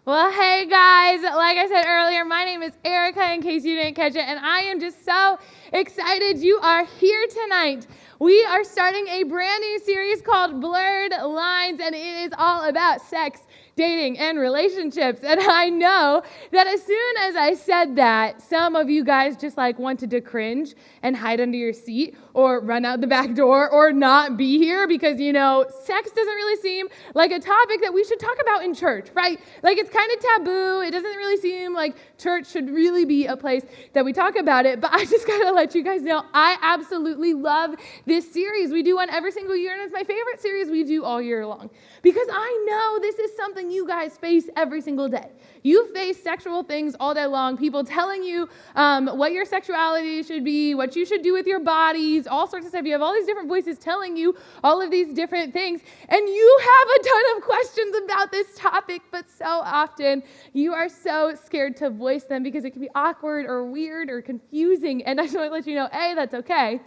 Well, hey guys, like I said earlier, my name is Erica, in case you didn't catch it, and I am just so excited you are here tonight. We are starting a brand new series called Blurred Lines, and it is all about sex, dating, and relationships. And I know that as soon as I said that, some of you guys just wanted to cringe and hide under your seat or run out the back door or not be here because, sex doesn't really seem like a topic that we should talk about in church, right? It's kind of taboo. It doesn't really seem like church should really be a place that we talk about it. But I just got to let you guys know, I absolutely love this series. We do one every single year, and it's my favorite series we do all year long because I know this is something you guys face every single day. You face sexual things all day long, people telling you what your sexuality should be, what you should do with your bodies, all sorts of stuff. You have all these different voices telling you all of these different things, and you have a ton of questions about this topic, but so often you are so scared to voice them because it can be awkward or weird or confusing, and I just want to let you know, A, that's okay.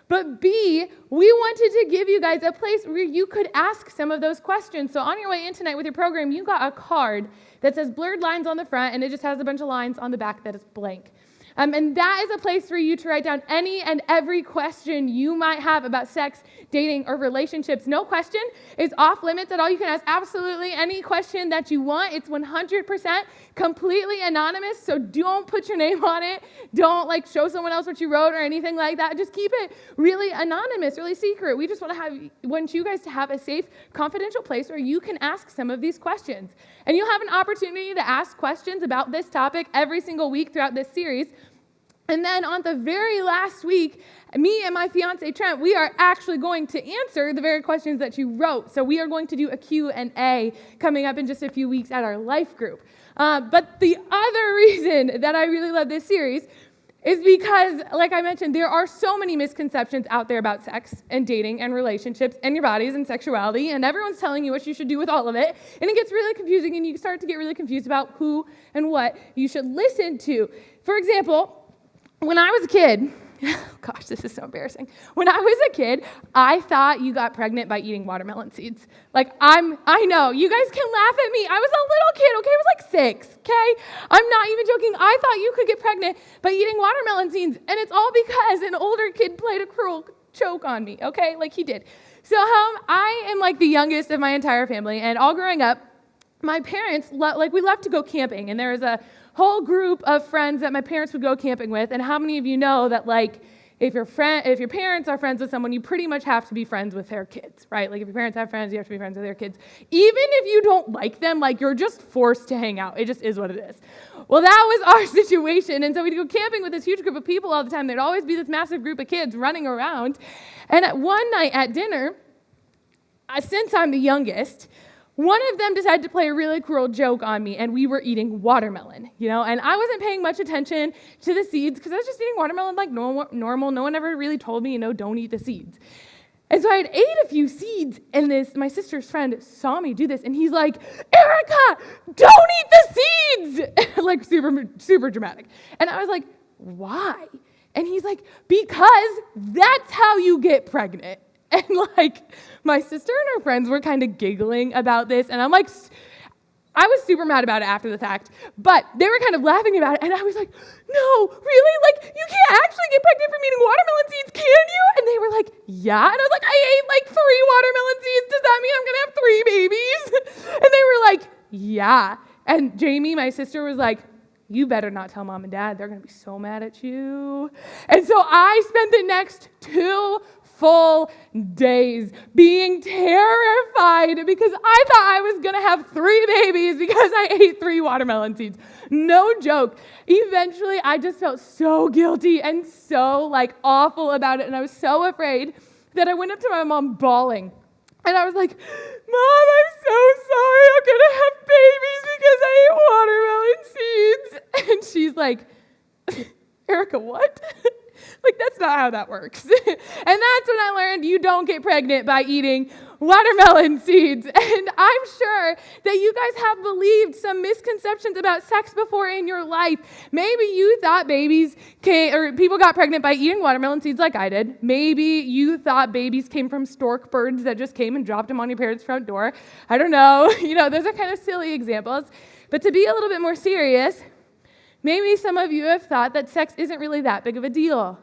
But B, we wanted to give you guys a place where you could ask some of those questions. So on your way in tonight with your program, you got a card that says Blurred Lines on the front, and it just has a bunch of lines on the back that is blank. And that is a place for you to write down any and every question you might have about sex, dating, or relationships. No question is off limits at all. You can ask absolutely any question that you want. It's 100% completely anonymous, so don't put your name on it. Don't show someone else what you wrote or anything like that. Just keep it really anonymous, really secret. We just want you guys to have a safe, confidential place where you can ask some of these questions. And you'll have an opportunity to ask questions about this topic every single week throughout this series. And then on the very last week, me and my fiance Trent, we are actually going to answer the very questions that you wrote. So we are going to do a Q&A coming up in just a few weeks at our life group. But the other reason that I really love this series is because, like I mentioned, there are so many misconceptions out there about sex and dating and relationships and your bodies and sexuality, and everyone's telling you what you should do with all of it, and it gets really confusing, and you start to get really confused about who and what you should listen to. For example, when I was a kid, gosh, this is so embarrassing. When I was a kid, I thought you got pregnant by eating watermelon seeds. I know, you guys can laugh at me. I was a little kid, okay? I was 6, okay? I'm not even joking. I thought you could get pregnant by eating watermelon seeds, and it's all because an older kid played a cruel joke on me, okay? He did. So I am the youngest of my entire family, and all growing up, my parents, we loved to go camping, and there was a whole group of friends that my parents would go camping with. And how many of you know that if your parents are friends with someone, you pretty much have to be friends with their kids, right? If your parents have friends, you have to be friends with their kids. Even if you don't like them, you're just forced to hang out. It just is what it is. Well, that was our situation. And so we'd go camping with this huge group of people all the time. There'd always be this massive group of kids running around. And at one night at dinner, since I'm the youngest, one of them decided to play a really cruel joke on me, and we were eating watermelon, and I wasn't paying much attention to the seeds because I was just eating watermelon normal. No one ever really told me, don't eat the seeds. And so I had ate a few seeds, and my sister's friend saw me do this, and he's like, Erica, don't eat the seeds! Super, super dramatic. And I was like, why? And he's like, because that's how you get pregnant. And my sister and her friends were kind of giggling about this, and I was super mad about it after the fact, but they were kind of laughing about it, and I was like, no, really? You can't actually get pregnant from eating watermelon seeds, can you? And they were like, yeah. And I was like, I ate 3 watermelon seeds. Does that mean I'm going to have 3 babies? And they were like, yeah. And Jamie, my sister, was like, you better not tell mom and dad. They're going to be so mad at you. And so I spent the next 2 full days being terrified because I thought I was going to have 3 babies because I ate 3 watermelon seeds. No joke. Eventually, I just felt so guilty and so awful about it, and I was so afraid that I went up to my mom bawling. And I was like, Mom, I'm so sorry. I'm going to have babies because I ate watermelon seeds. And she's like, Erica, what? That's not how that works. And that's when I learned you don't get pregnant by eating watermelon seeds. And I'm sure that you guys have believed some misconceptions about sex before in your life. Maybe you thought people got pregnant by eating watermelon seeds like I did. Maybe you thought babies came from stork birds that just came and dropped them on your parents' front door. I don't know. Those are kind of silly examples. But to be a little bit more serious, maybe some of you have thought that sex isn't really that big of a deal.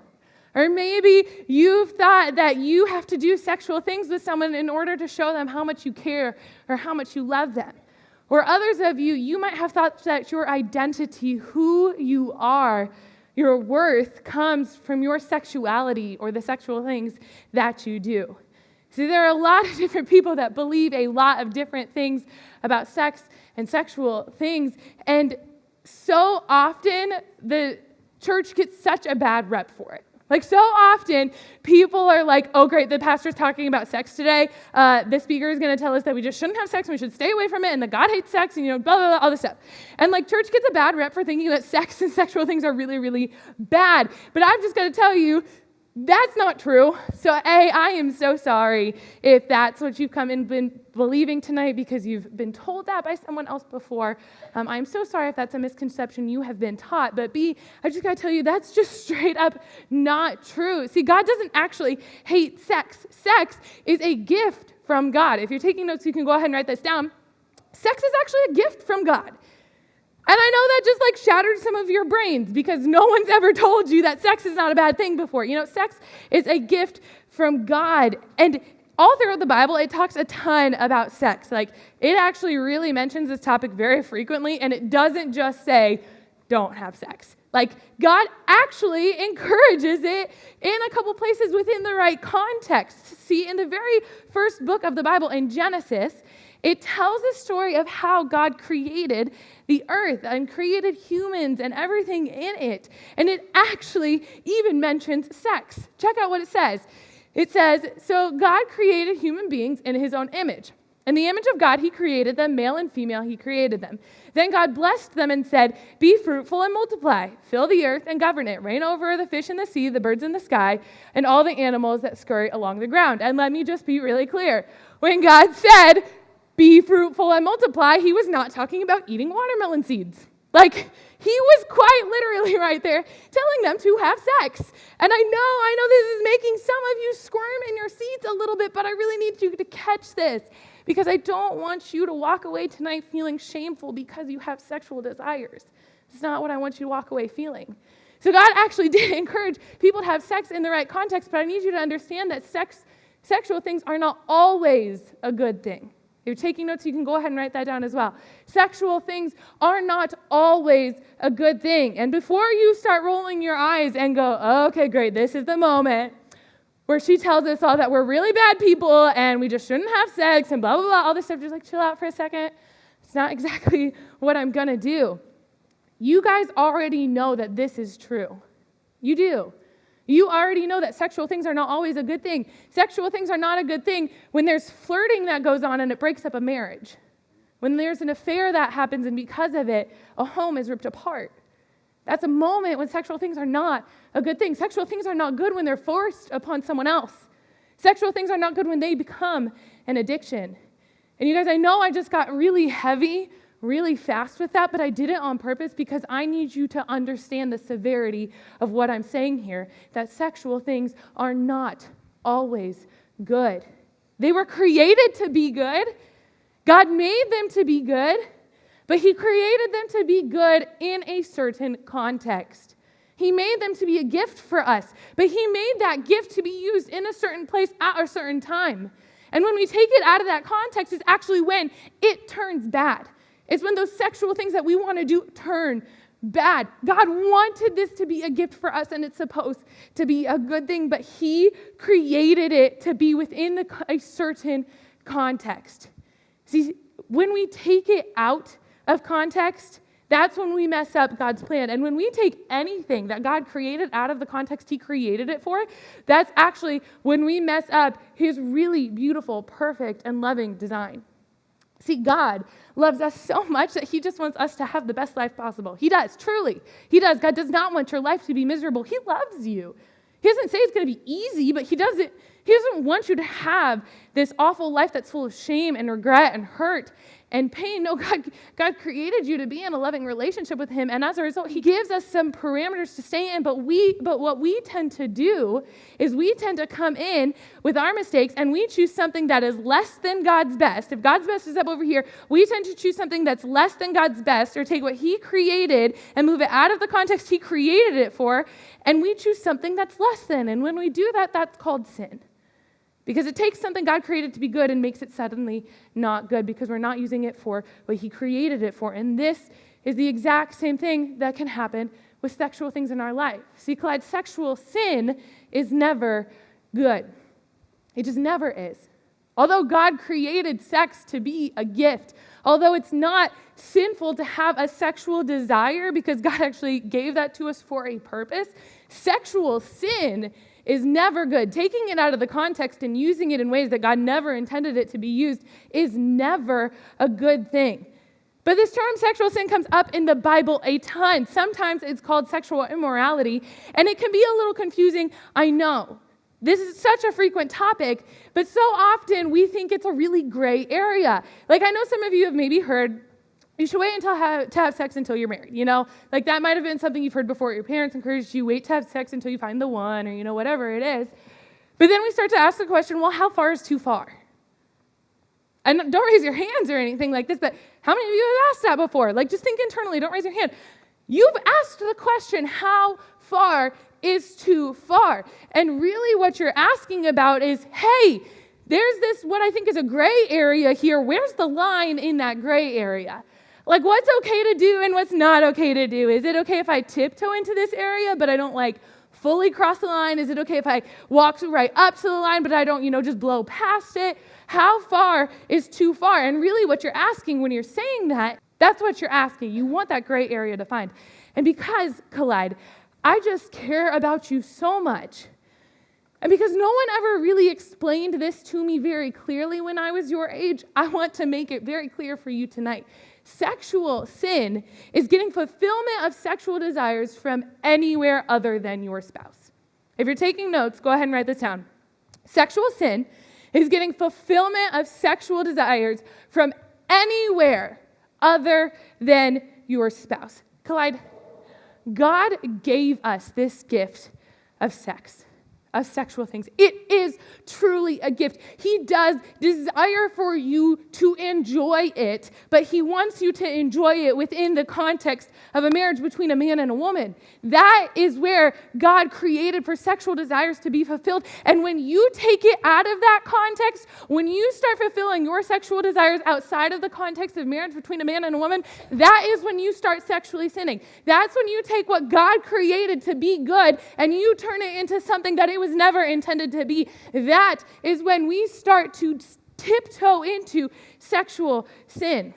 Or maybe you've thought that you have to do sexual things with someone in order to show them how much you care or how much you love them. Or others of you, you might have thought that your identity, who you are, your worth comes from your sexuality or the sexual things that you do. See, there are a lot of different people that believe a lot of different things about sex and sexual things, and so often the church gets such a bad rep for it. Like, so often, people are like, oh, great, the pastor's talking about sex today. The speaker is going to tell us that we just shouldn't have sex and we should stay away from it and that God hates sex and, blah, blah, blah, all this stuff. And, church gets a bad rep for thinking that sex and sexual things are really, really bad. But I've just got to tell you, that's not true. So, I am so sorry if that's what you've come and been believing tonight because you've been told that by someone else before. I'm so sorry if that's a misconception you have been taught. But B, I just got to tell you, that's just straight up not true. See, God doesn't actually hate sex. Sex is a gift from God. If you're taking notes, you can go ahead and write this down. Sex is actually a gift from God. And I know that just shattered some of your brains because no one's ever told you that sex is not a bad thing before. Sex is a gift from God. And all throughout the Bible, it talks a ton about sex. It actually really mentions this topic very frequently, and it doesn't just say, don't have sex. God actually encourages it in a couple places within the right context. See, in the very first book of the Bible, in Genesis, it tells the story of how God created the earth and created humans and everything in it. And it actually even mentions sex. Check out what it says. It says, so God created human beings in his own image. In the image of God, he created them, male and female, he created them. Then God blessed them and said, be fruitful and multiply, fill the earth and govern it, reign over the fish in the sea, the birds in the sky, and all the animals that scurry along the ground. And let me just be really clear. When God said, be fruitful and multiply, he was not talking about eating watermelon seeds. He was quite literally right there telling them to have sex. And I know this is making some of you squirm in your seats a little bit, but I really need you to catch this because I don't want you to walk away tonight feeling shameful because you have sexual desires. It's not what I want you to walk away feeling. So God actually did encourage people to have sex in the right context, but I need you to understand that sexual things are not always a good thing. If you're taking notes, you can go ahead and write that down as well. Sexual things are not always a good thing. And before you start rolling your eyes and go, okay, great, this is the moment where she tells us all that we're really bad people and we just shouldn't have sex and blah, blah, blah, all this stuff, just chill out for a second. It's not exactly what I'm going to do. You guys already know that this is true. You do. You already know that sexual things are not always a good thing. Sexual things are not a good thing when there's flirting that goes on and it breaks up a marriage. When there's an affair that happens and because of it, a home is ripped apart. That's a moment when sexual things are not a good thing. Sexual things are not good when they're forced upon someone else. Sexual things are not good when they become an addiction. And you guys, I know I just got really heavy really fast with that, but I did it on purpose because I need you to understand the severity of what I'm saying here, that sexual things are not always good. They were created to be good. God made them to be good, but he created them to be good in a certain context. He made them to be a gift for us, but he made that gift to be used in a certain place at a certain time. And when we take it out of that context, it's actually when it turns bad. It's when those sexual things that we want to do turn bad. God wanted this to be a gift for us, and it's supposed to be a good thing, but he created it to be within a certain context. See, when we take it out of context, that's when we mess up God's plan. And when we take anything that God created out of the context he created it for, that's actually when we mess up his really beautiful, perfect, and loving design. See, God loves us so much that he just wants us to have the best life possible. He does, truly. He does. God does not want your life to be miserable. He loves you. He doesn't say it's going to be easy, but he doesn't want you to have this awful life that's full of shame and regret and hurt and pain. No, God created you to be in a loving relationship with him, and as a result, he gives us some parameters to stay in, but what we tend to do is we tend to come in with our mistakes, and we choose something that is less than God's best. If God's best is up over here, we tend to choose something that's less than God's best, or take what he created and move it out of the context he created it for, and we choose something that's less than, and when we do that, that's called sin. Because it takes something God created to be good and makes it suddenly not good because we're not using it for what he created it for. And this is the exact same thing that can happen with sexual things in our life. See, Clyde, sexual sin is never good. It just never is. Although God created sex to be a gift, although it's not sinful to have a sexual desire because God actually gave that to us for a purpose, sexual sin is never good. Taking it out of the context and using it in ways that God never intended it to be used is never a good thing. But this term sexual sin comes up in the Bible a ton. Sometimes it's called sexual immorality, and it can be a little confusing, I know. This is such a frequent topic, but so often we think it's a really gray area. Like I know some of you have maybe heard, you should wait until to have sex until you're married, Like that might have been something you've heard before. Your parents encouraged you, wait to have sex until you find the one, or whatever it is. But then we start to ask the question, well, how far is too far? And don't raise your hands or anything like this, but how many of you have asked that before? Like just think internally, don't raise your hand. You've asked the question, how far is too far? And really what you're asking about is, hey, there's this, what I think is a gray area here. Where's the line in that gray area? Like what's okay to do and what's not okay to do? Is it okay if I tiptoe into this area, but I don't fully cross the line? Is it okay if I walk right up to the line, but I don't, just blow past it? How far is too far? And really what you're asking when you're saying that, that's what you're asking. You want that gray area defined. And because, Collide, I just care about you so much, and because no one ever really explained this to me very clearly when I was your age, I want to make it very clear for you tonight. Sexual sin is getting fulfillment of sexual desires from anywhere other than your spouse. If you're taking notes, go ahead and write this down. Sexual sin is getting fulfillment of sexual desires from anywhere other than your spouse. Collide, God gave us this gift of sex, of sexual things. It is truly a gift. He does desire for you to enjoy it, but he wants you to enjoy it within the context of a marriage between a man and a woman. That is where God created for sexual desires to be fulfilled. And when you take it out of that context, when you start fulfilling your sexual desires outside of the context of marriage between a man and a woman, that is when you start sexually sinning. That's when you take what God created to be good and you turn it into something that it was never intended to be. That is when we start to tiptoe into sexual sin.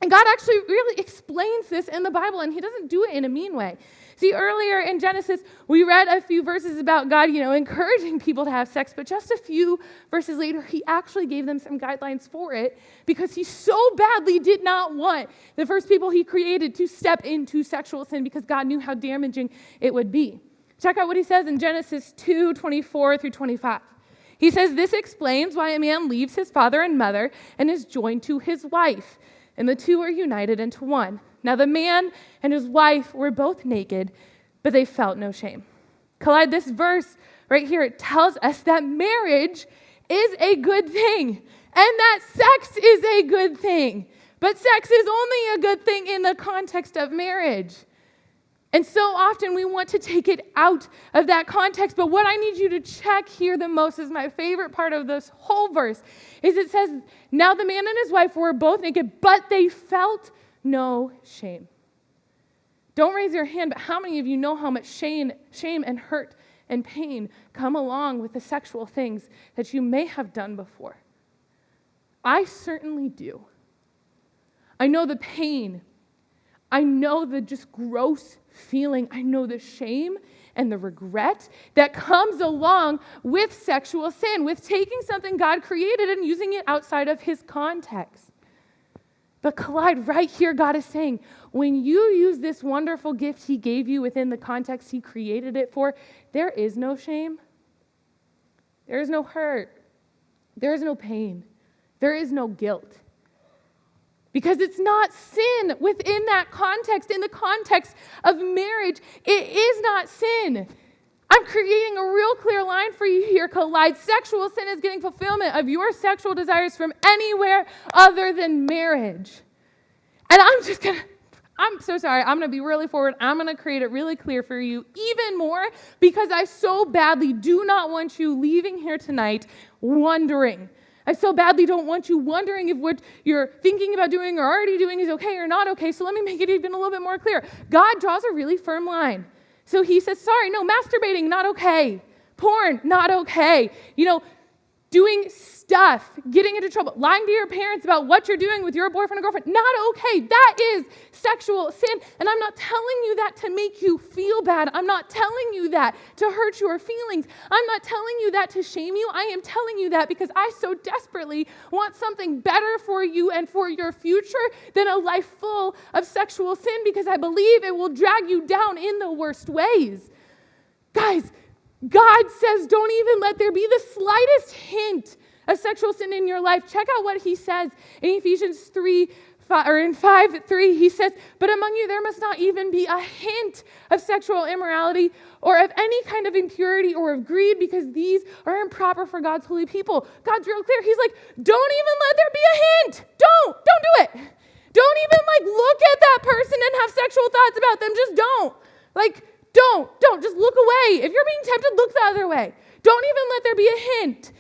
And God actually really explains this in the Bible, and he doesn't do it in a mean way. See, earlier in Genesis, we read a few verses about God, encouraging people to have sex, but just a few verses later, he actually gave them some guidelines for it because he so badly did not want the first people he created to step into sexual sin because God knew how damaging it would be. Check out what he says in Genesis 2:24 through 25. He says, "This explains why a man leaves his father and mother and is joined to his wife, and the two are united into one. Now the man and his wife were both naked, but they felt no shame." Collide, this verse right here, it tells us that marriage is a good thing, and that sex is a good thing. But sex is only a good thing in the context of marriage. And so often we want to take it out of that context. But what I need you to check here the most is my favorite part of this whole verse, is it says, now the man and his wife were both naked, but they felt no shame. Don't raise your hand, but how many of you know how much shame and hurt and pain come along with the sexual things that you may have done before? I certainly do. I know the pain. I know the just gross feeling. I know the shame and the regret that comes along with sexual sin, with taking something God created and using it outside of his context. But Collide, right here, God is saying, when you use this wonderful gift he gave you within the context he created it for, there is no shame. There is no hurt. There is no pain. There is no guilt. Because it's not sin within that context. In the context of marriage, it is not sin. I'm creating a real clear line for you here, Collide. Sexual sin is getting fulfillment of your sexual desires from anywhere other than marriage. And I'm so sorry. I'm going to be really forward. I'm going to create it really clear for you even more because I so badly do not want you leaving here tonight wondering. I so badly don't want you wondering if what you're thinking about doing or already doing is okay or not okay. So let me make it even a little bit more clear. God draws a really firm line. So he says, sorry, no, masturbating, not okay. Porn, not okay. Doing stuff, getting into trouble, lying to your parents about what you're doing with your boyfriend or girlfriend, not okay. That is sexual sin. And I'm not telling you that to make you feel bad. I'm not telling you that to hurt your feelings. I'm not telling you that to shame you. I am telling you that because I so desperately want something better for you and for your future than a life full of sexual sin because I believe it will drag you down in the worst ways. Guys, God says, don't even let there be the slightest hint of sexual sin in your life. Check out what he says in Ephesians 5:3. He says, but among you there must not even be a hint of sexual immorality or of any kind of impurity or of greed because these are improper for God's holy people. God's real clear. He's like, don't even let there be a hint. Don't do it. Don't even look at that person and have sexual thoughts about them. Just don't. Don't. Just look away. If you're being tempted, look the other way. Don't even let there be a hint.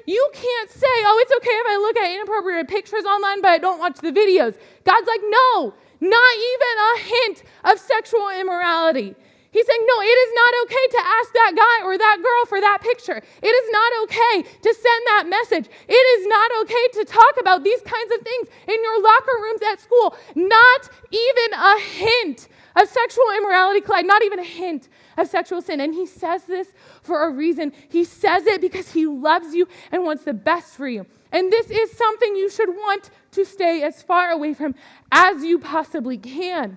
You can't say, oh, it's okay if I look at inappropriate pictures online, but I don't watch the videos. God's like, no, not even a hint of sexual immorality. He's saying, no, it is not okay to ask that guy or that girl for that picture. It is not okay to send that message. It is not okay to talk about these kinds of things in your locker rooms at school. Not even a hint of sexual immorality, Clyde, not even a hint of sexual sin. And he says this for a reason. He says it because he loves you and wants the best for you. And this is something you should want to stay as far away from as you possibly can.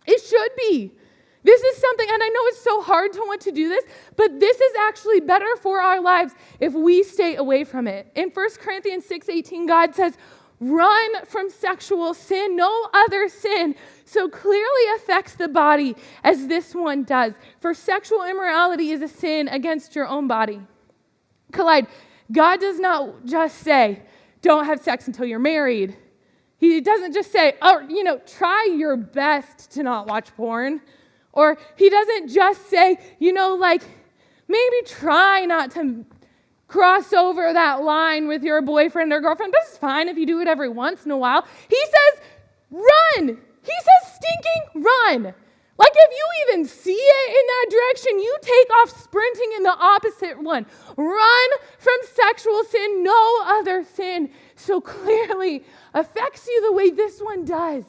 It should be. This is something, and I know it's so hard to want to do this, but this is actually better for our lives if we stay away from it. In 1 Corinthians 6:18, God says, run from sexual sin. No other sin so clearly affects the body as this one does. For sexual immorality is a sin against your own body. Collide, God does not just say, don't have sex until you're married. He doesn't just say, try your best to not watch porn. Or he doesn't just say, maybe try not to cross over that line with your boyfriend or girlfriend, but it's fine if you do it every once in a while. He says, run. He says, stinking run. If you even see it in that direction, you take off sprinting in the opposite one. Run from sexual sin. No other sin so clearly affects you the way this one does.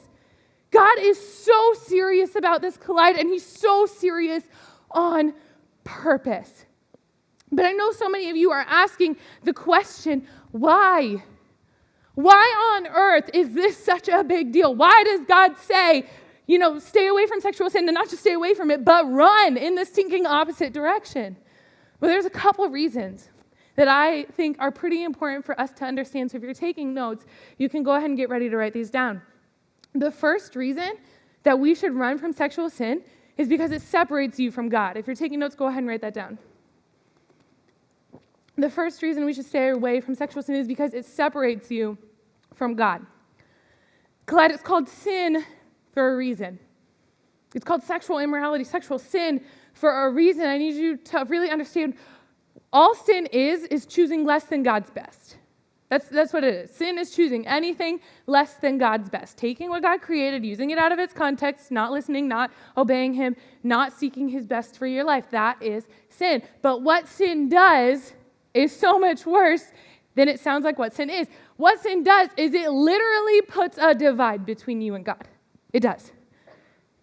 God is so serious about this, Collide, and he's so serious on purpose. But I know so many of you are asking the question, why? Why on earth is this such a big deal? Why does God say, stay away from sexual sin, and not just stay away from it, but run in the stinking opposite direction? Well, there's a couple reasons that I think are pretty important for us to understand. So if you're taking notes, you can go ahead and get ready to write these down. The first reason that we should run from sexual sin is because it separates you from God. If you're taking notes, go ahead and write that down. The first reason we should stay away from sexual sin is because it separates you from God. Collide, it's called sin for a reason. It's called sexual immorality, sexual sin for a reason. I need you to really understand all sin is choosing less than God's best. That's what it is. Sin is choosing anything less than God's best. Taking what God created, using it out of its context, not listening, not obeying him, not seeking his best for your life. That is sin. But what sin does is so much worse than it sounds like what sin is. What sin does is it literally puts a divide between you and God. It does.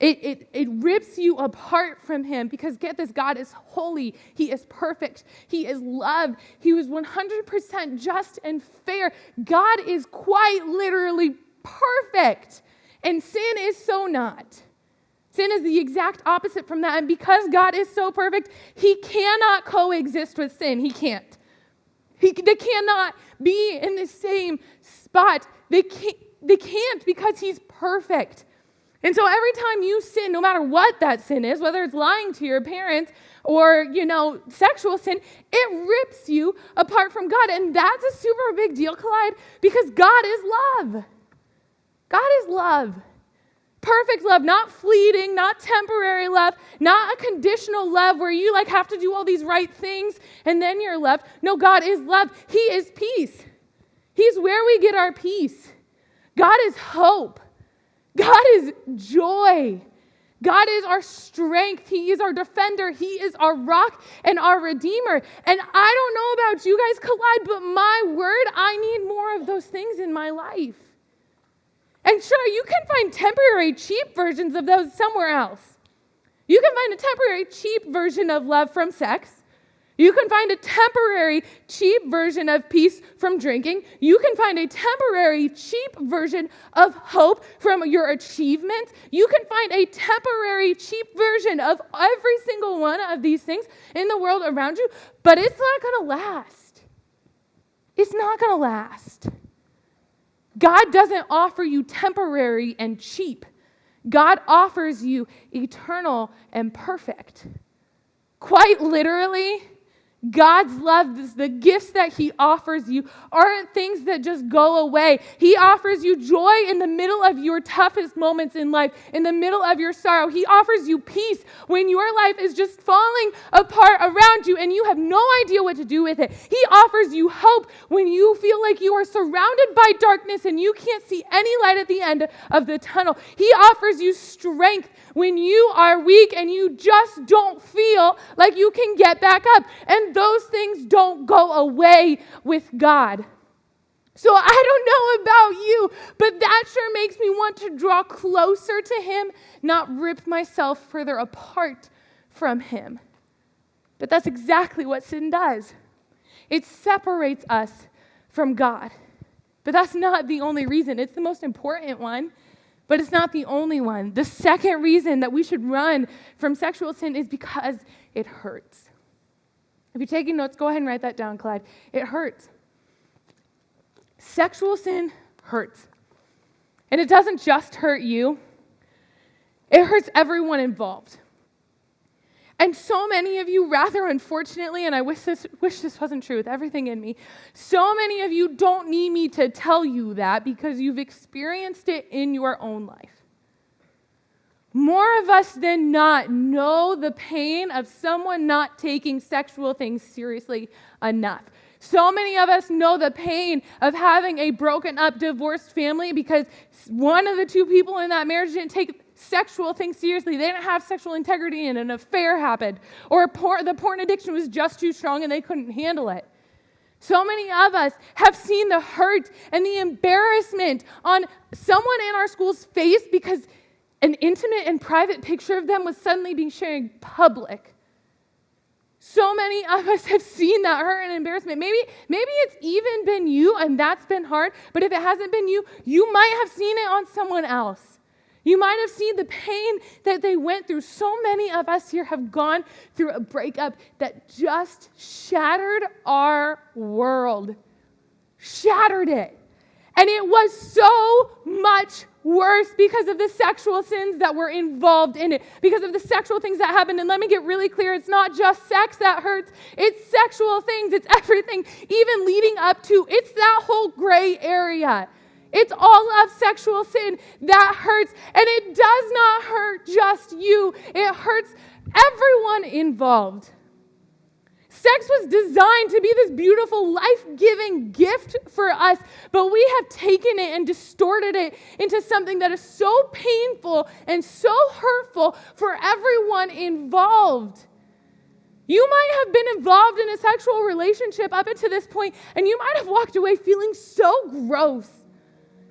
It rips you apart from him because, get this, God is holy. He is perfect. He is loved. He was 100% just and fair. God is quite literally perfect. And sin is so not. Sin is the exact opposite from that. And because God is so perfect, he cannot coexist with sin. He can't. They cannot be in the same spot. they can't because he's perfect. And so every time you sin, no matter what that sin is, whether it's lying to your parents or, sexual sin, it rips you apart from God. And that's a super big deal, Collide, because God is love. God is love. Perfect love, not fleeting, not temporary love, not a conditional love where you have to do all these right things and then you're loved. No, God is love. He is peace. He's where we get our peace. God is hope. God is joy. God is our strength. He is our defender. He is our rock and our redeemer. And I don't know about you guys, Collide, but my word, I need more of those things in my life. And sure, you can find temporary, cheap versions of those somewhere else. You can find a temporary, cheap version of love from sex. You can find a temporary, cheap version of peace from drinking. You can find a temporary, cheap version of hope from your achievements. You can find a temporary, cheap version of every single one of these things in the world around you, but it's not going to last. It's not going to last. God doesn't offer you temporary and cheap. God offers you eternal and perfect. Quite literally, God's love, the gifts that he offers you aren't things that just go away. He offers you joy in the middle of your toughest moments in life, in the middle of your sorrow. He offers you peace when your life is just falling apart around you and you have no idea what to do with it. He offers you hope when you feel like you are surrounded by darkness and you can't see any light at the end of the tunnel. He offers you strength when you are weak and you just don't feel like you can get back up. And those things don't go away with God. So I don't know about you, but that sure makes me want to draw closer to him, not rip myself further apart from him. But that's exactly what sin does. It separates us from God. But that's not the only reason. It's the most important one, but it's not the only one. The second reason that we should run from sexual sin is because it hurts. If you're taking notes, go ahead and write that down, Clyde. It hurts. Sexual sin hurts. And it doesn't just hurt you. It hurts everyone involved. And so many of you, rather unfortunately, and I wish this wasn't true with everything in me, so many of you don't need me to tell you that because you've experienced it in your own life. More of us than not know the pain of someone not taking sexual things seriously enough. So many of us know the pain of having a broken up, divorced family because one of the two people in that marriage didn't take sexual things seriously. They didn't have sexual integrity and an affair happened. Or the porn addiction was just too strong and they couldn't handle it. So many of us have seen the hurt and the embarrassment on someone in our school's face because an intimate and private picture of them was suddenly being shared in public. So many of us have seen that hurt and embarrassment. Maybe it's even been you and that's been hard, but if it hasn't been you, you might have seen it on someone else. You might have seen the pain that they went through. So many of us here have gone through a breakup that just shattered our world. Shattered it. And it was so much worse because of the sexual sins that were involved in it, because of the sexual things that happened. And let me get really clear, it's not just sex that hurts, it's sexual things, it's everything, even leading up to, it's that whole gray area. It's all of sexual sin that hurts, and it does not hurt just you, it hurts everyone involved. Sex was designed to be this beautiful, life-giving gift for us, but we have taken it and distorted it into something that is so painful and so hurtful for everyone involved. You might have been involved in a sexual relationship up until this point, and you might have walked away feeling so gross,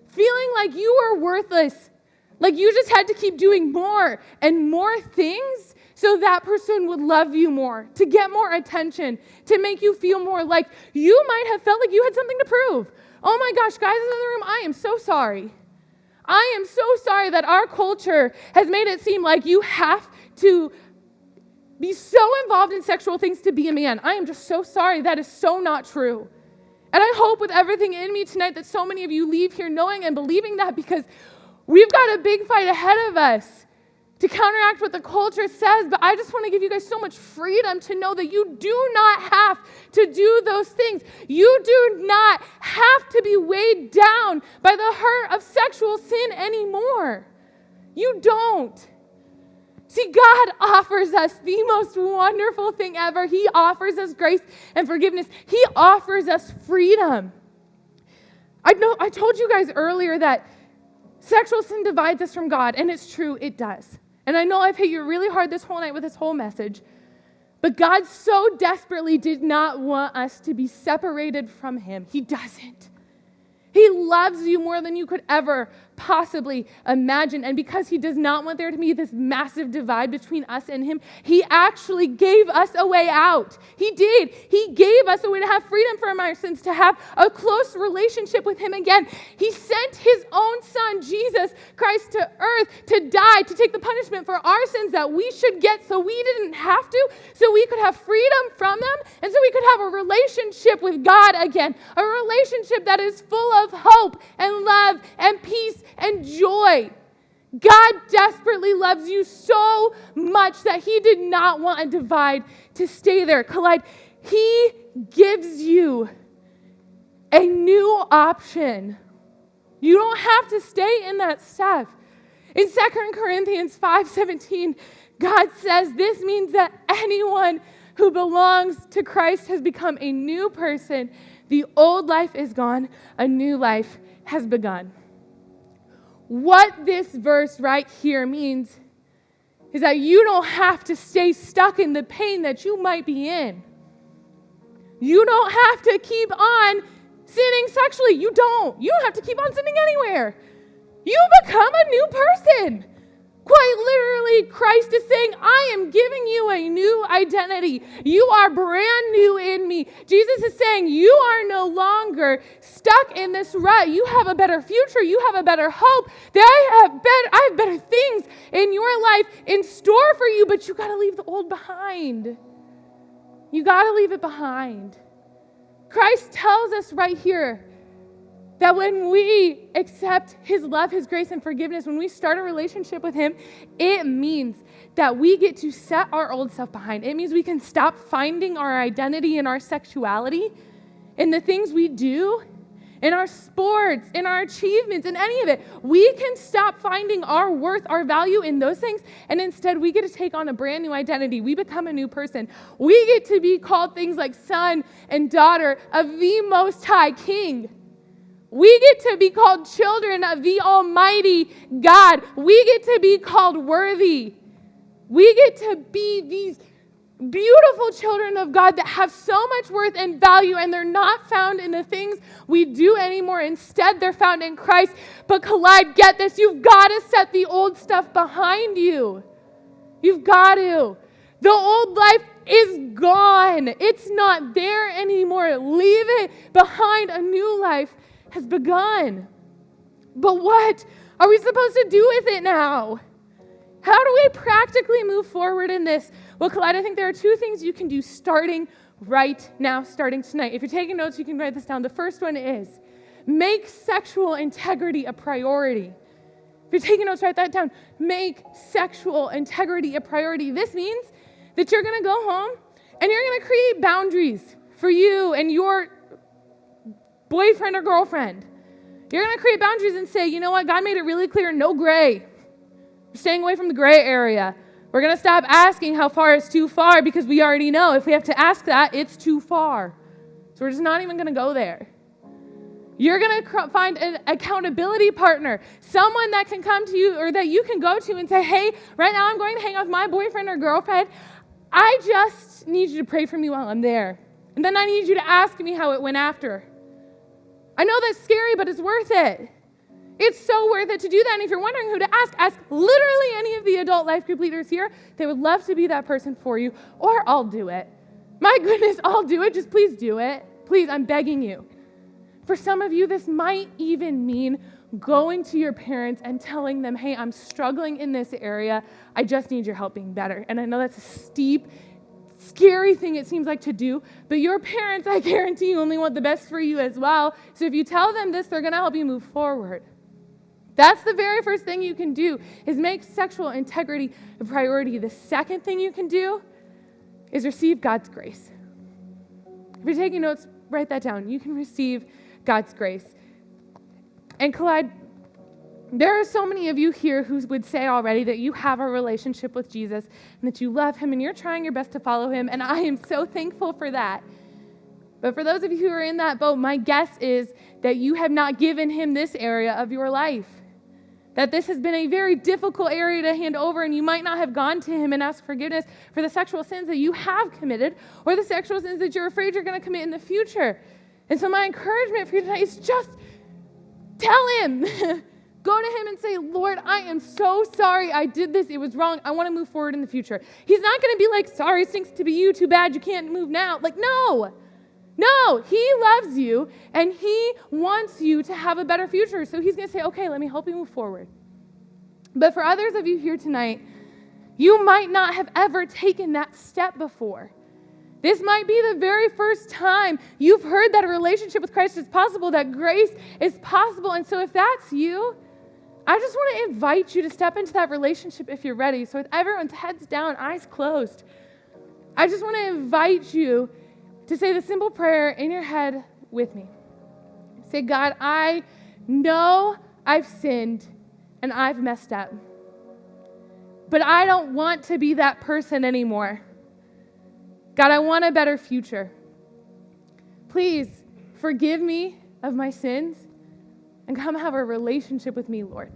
feeling like you were worthless, like you just had to keep doing more and more things so that person would love you more, to get more attention, to make you feel more like you might have felt like you had something to prove. Oh my gosh, guys in the room, I am so sorry. I am so sorry that our culture has made it seem like you have to be so involved in sexual things to be a man. I am just so sorry. That is so not true. And I hope with everything in me tonight that so many of you leave here knowing and believing that, because we've got a big fight ahead of us to counteract what the culture says. But I just want to give you guys so much freedom to know that you do not have to do those things. You do not have to be weighed down by the hurt of sexual sin anymore. You don't. See, God offers us the most wonderful thing ever. He offers us grace and forgiveness. He offers us freedom. I told you guys earlier that sexual sin divides us from God, and it's true, it does. And I know I've hit you really hard this whole night with this whole message, but God so desperately did not want us to be separated from Him. He doesn't. He loves you more than you could ever possibly imagine. And because He does not want there to be this massive divide between us and Him, He actually gave us a way out. He did. He gave us a way to have freedom from our sins, to have a close relationship with Him again. He sent His own Son, Jesus Christ, to earth to die, to take the punishment for our sins that we should get so we didn't have to, so we could have freedom from them, and so we could have a relationship with God again, a relationship that is full of hope and love and peace and joy. God desperately loves you so much that He did not want a divide to stay there, collide. He gives you a new option. You don't have to stay in that stuff. In 2 Corinthians 5:17, God says this means that anyone who belongs to Christ has become a new person. The old life is gone, a new life has begun. What this verse right here means is that you don't have to stay stuck in the pain that you might be in. You don't have to keep on sinning sexually. You don't. You don't have to keep on sinning anywhere. You become a new person. Quite literally, Christ is saying, I am giving you a new identity. You are brand new in me. Jesus is saying, you are no longer stuck in this rut. You have a better future. You have a better hope. I have better things in your life in store for you, but you got to leave the old behind. You got to leave it behind. Christ tells us right here that when we accept His love, His grace, and forgiveness, when we start a relationship with Him, it means that we get to set our old self behind. It means we can stop finding our identity in our sexuality, in the things we do, in our sports, in our achievements, in any of it. We can stop finding our worth, our value in those things, and instead we get to take on a brand new identity. We become a new person. We get to be called things like son and daughter of the Most High King. We get to be called children of the Almighty God. We get to be called worthy. We get to be these beautiful children of God that have so much worth and value, and they're not found in the things we do anymore. Instead, they're found in Christ. But Collide, get this, you've got to set the old stuff behind you. You've got to. The old life is gone. It's not there anymore. Leave it behind. A new life has begun. But what are we supposed to do with it now? How do we practically move forward in this? Well, Collide, I think there are two things you can do starting right now, starting tonight. If you're taking notes, you can write this down. The first one is make sexual integrity a priority. If you're taking notes, write that down. Make sexual integrity a priority. This means that you're going to go home and you're going to create boundaries for you and your boyfriend or girlfriend. You're going to create boundaries and say, you know what, God made it really clear, no gray. We're staying away from the gray area. We're going to stop asking how far is too far, because we already know if we have to ask that, it's too far. So we're just not even going to go there. You're going to find an accountability partner, someone that can come to you or that you can go to and say, hey, right now I'm going to hang out with my boyfriend or girlfriend. I just need you to pray for me while I'm there. And then I need you to ask me how it went after. I know that's scary, but it's worth it. It's so worth it to do that. And if you're wondering who to ask literally any of the adult life group leaders here. They would love to be that person for you, or I'll do it. My goodness, I'll do it. Just please do it. Please, I'm begging you. For some of you, this might even mean going to your parents and telling them, hey, I'm struggling in this area. I just need your help being better. And I know that's a steep scary thing it seems like to do, but your parents, I guarantee you, only want the best for you as well. So if you tell them this, they're going to help you move forward. That's the very first thing you can do, is make sexual integrity a priority. The second thing you can do is receive God's grace. If you're taking notes, write that down. You can receive God's grace. And Collide, there are so many of you here who would say already that you have a relationship with Jesus and that you love him and you're trying your best to follow him, and I am so thankful for that. But for those of you who are in that boat, my guess is that you have not given him this area of your life. That this has been a very difficult area to hand over, and you might not have gone to him and asked forgiveness for the sexual sins that you have committed or the sexual sins that you're afraid you're going to commit in the future. And so my encouragement for you tonight is just tell him. Go to him and say, Lord, I am so sorry I did this. It was wrong. I want to move forward in the future. He's not going to be like, sorry, it stinks to be you. Too bad you can't move now. Like, no, he loves you and he wants you to have a better future. So he's going to say, okay, let me help you move forward. But for others of you here tonight, you might not have ever taken that step before. This might be the very first time you've heard that a relationship with Christ is possible, that grace is possible. And so if that's you, I just want to invite you to step into that relationship if you're ready. So with everyone's heads down, eyes closed, I just want to invite you to say the simple prayer in your head with me. Say, God, I know I've sinned and I've messed up, but I don't want to be that person anymore. God, I want a better future. Please forgive me of my sins and come have a relationship with me, Lord.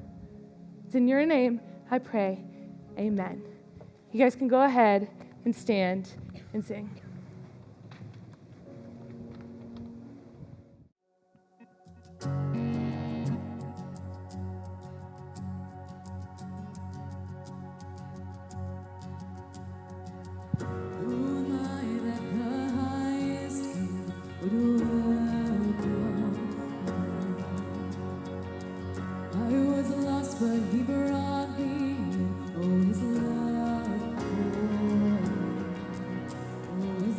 It's in your name I pray. Amen. You guys can go ahead and stand and sing. But he brought me in. Oh, his love for me. Oh,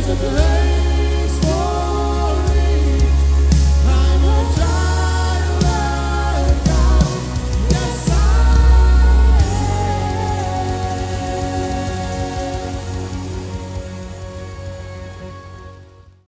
Praise the Lord.